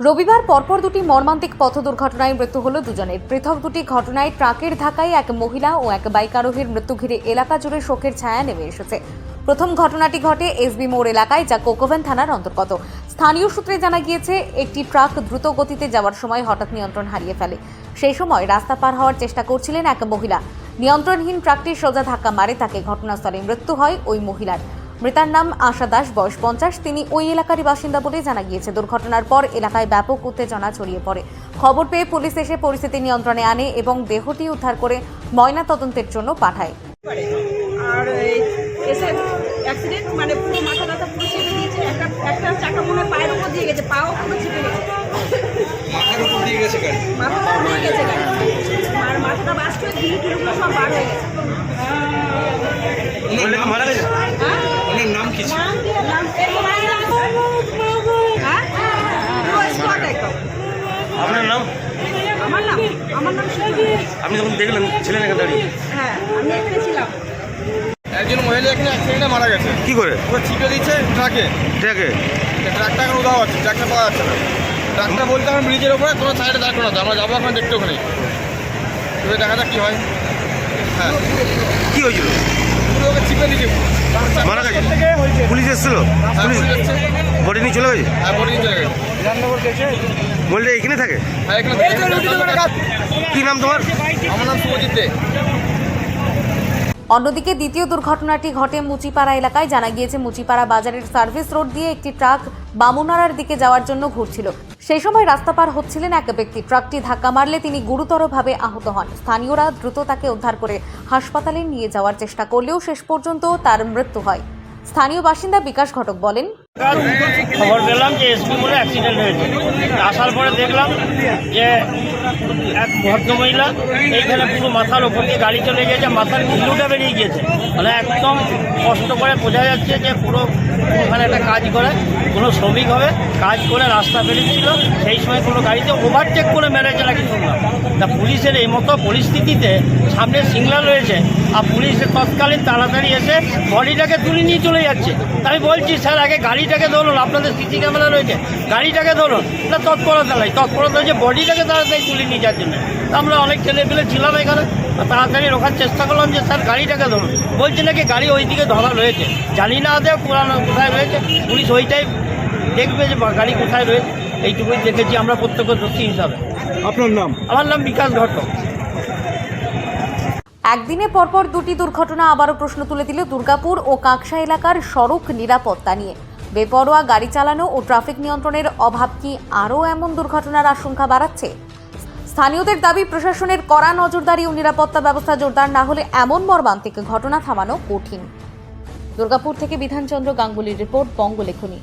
রবিবার পরপর দুটি মর্মান্তিক পথ দুর্ঘটনায় মৃত্যু হল দুজনের। পৃথক দুটি ঘটনায় ট্রাকের ধাক্কায় এক মহিলা ও এক বাইক আরোহীর মৃত্যু ঘিরে এলাকা জুড়ে শোকের ছায়া নেমে এসেছে। প্রথম ঘটনাটি ঘটে এসবি মোড় এলাকায়, যা কোকোভেন থানার অন্তর্গত। স্থানীয় সূত্রে জানা গিয়েছে, একটি ট্রাক দ্রুত গতিতে যাওয়ার সময় হঠাৎ নিয়ন্ত্রণ হারিয়ে ফেলে। সেই সময় রাস্তা পার হওয়ার চেষ্টা করছিলেন এক মহিলা। নিয়ন্ত্রণহীন ট্রাকটি সোজা ধাক্কা মারে তাকে। ঘটনাস্থলে মৃত্যু হয় ওই মহিলার। মৃতার নাম আশা দাস, বয়স 50। তিনি ওই এলাকারই বাসিন্দা বলে জানা গিয়েছে। দুর্ঘটনার পর এলাকায় ব্যাপক উত্তেজনা ছড়িয়ে পড়ে। খবর পেয়ে পুলিশ এসে পরিস্থিতি নিয়ন্ত্রণে আনে এবং দেহটি উদ্ধার করে ময়না তদন্তের জন্য পাঠায়। আর এসে অ্যাক্সিডেন্ট মানে পুরো মাথাটা পুরো চেপে দিয়েছে। একটা চাকা মনে পায়ের উপর দিয়ে গেছে, পাও পুরো চেপে গেছে, মাথার উপর দিয়ে গেছে গাড়ি, মাথাটা দিয়ে গেছে গাড়ি, আর মাথাটা বাস্ট হয়ে ধীরে সব বার হয়ে গেছে। মারা গেছে। ওনার নাম কি ছিল? আপনার নাম? আমার নাম আপনি যখন দেখলেন ছিলেন এখানে দাঁড়িয়ে? হ্যাঁ, আমি এখানে ছিলাম। একজন মহিলা এখানে অ্যাক্সিডেন্টে মারা গেছে। কি করে? ওরা ছিপে দিচ্ছে ট্রাকে। ট্রাকটা এখন উধাও আছে, ট্রাকটা পাওয়া যাচ্ছে না। ট্রাকটা বলতে এখন ব্রিজের ওপরে কোনো সাইডে দাঁড় করাতে, আমরা যাবো এখন দেখতে ওখানে, তবে দেখা যাক কী হয়। হ্যাঁ, কি হয়েছিল? পুরো ওকে ছিপে দিচ্ছে। মারা গেছে? পুলিশ এসেছিল? পুলিশ বডি নিয়ে চলে গেছে? হ্যাঁ, বডি চলে গেছে। বললে এখানে থাকে? হ্যাঁ, এখানে কি নাম তোমার? আমার নাম শুভজিৎ দে। অন্যদিকে দ্বিতীয় দুর্ঘটনাটি ঘটে মুচিপাড়া এলাকায়। জানা গিয়েছে, মুচিপাড়া বাজারের সার্ভিস রোড দিয়ে একটি ট্রাক বামুনারার দিকে যাওয়ার জন্য ঘুরছিল। সেই সময় রাস্তা পার হচ্ছিলেন এক ব্যক্তি। ট্রাকটি ধাক্কা মারলে তিনি গুরুতরভাবে আহত হন। স্থানীয়রা দ্রুত তাকে উদ্ধার করে হাসপাতালে নিয়ে যাওয়ার চেষ্টা করলেও শেষ পর্যন্ত তার মৃত্যু হয়। স্থানীয় বাসিন্দা বিকাশ ঘটক বলেন, খবর পেলাম যে এসপি মোড়ে অ্যাক্সিডেন্ট হয়েছে। আসার পরে দেখলাম যে এক ভদ্রমহিলা এইখানে পুরো মাথার ওপর দিয়ে গাড়ি চলে গিয়েছে, মাথার কিলোটা বেরিয়ে গিয়েছে। মানে একদম কষ্ট করে বোঝা যাচ্ছে যে পুরো ওখানে একটা কাজ করে, কোনো শ্রমিক হবে, কাজ করে রাস্তা বেরিয়েছিল, সেই সময় কোনো গাড়িতে ওভারটেক করে মেরেছে নাকি শুনলাম। তা পুলিশের এই মতো পরিস্থিতিতে সামনে সিগন্যাল রয়েছে, আর পুলিশের তৎকালীন তাড়াতাড়ি এসে বডিটাকে তুলে নিয়ে চলে যাচ্ছে। আমি বলছি, স্যার আগে গাড়িটাকে ধরুন, আপনাদের সিসি ক্যামেরা রয়েছে, গাড়িটাকে ধরুন। না, তৎপরতা নাই, তৎপরতা হচ্ছে বডিটাকে তাড়াতাড়ি তুলে নিয়ে যাওয়ার জন্য। আমরা অনেক ছেলে পেলে ছিলাম এখানে, তাড়াতাড়ি রোখার চেষ্টা করলাম যে স্যার গাড়িটাকে ধরুন। বলছে নাকি গাড়ি ওই দিকে ধরা রয়েছে, জানি না আদৌ পুরানো কোথায় রয়েছে, পুলিশ ওইটাই দেখবে যে গাড়ি কোথায় রয়েছে। এইটুকুই দেখেছি আমরা প্রত্যক্ষদর্শী হিসাবে। আপনার নাম? আমার নাম বিকাশ ঘটক। একদিনে পরপর দুটি দুর্ঘটনা আবারও প্রশ্ন তুলে দিল দুর্গাপুর ও কাঁকসা এলাকার সড়ক নিরাপত্তা নিয়ে। বেপরোয়া গাড়ি চালানো ও ট্রাফিক নিয়ন্ত্রণের অভাব কি আরও এমন দুর্ঘটনার আশঙ্কা বাড়াচ্ছে? স্থানীয়দের দাবি, প্রশাসনের কড়া নজরদারি ও নিরাপত্তা ব্যবস্থা জোরদার না হলে এমন মর্মান্তিক ঘটনা থামানো কঠিন। দুর্গাপুর থেকে বিধানচন্দ্র গাঙ্গুলির রিপোর্ট, বঙ্গলেখনী।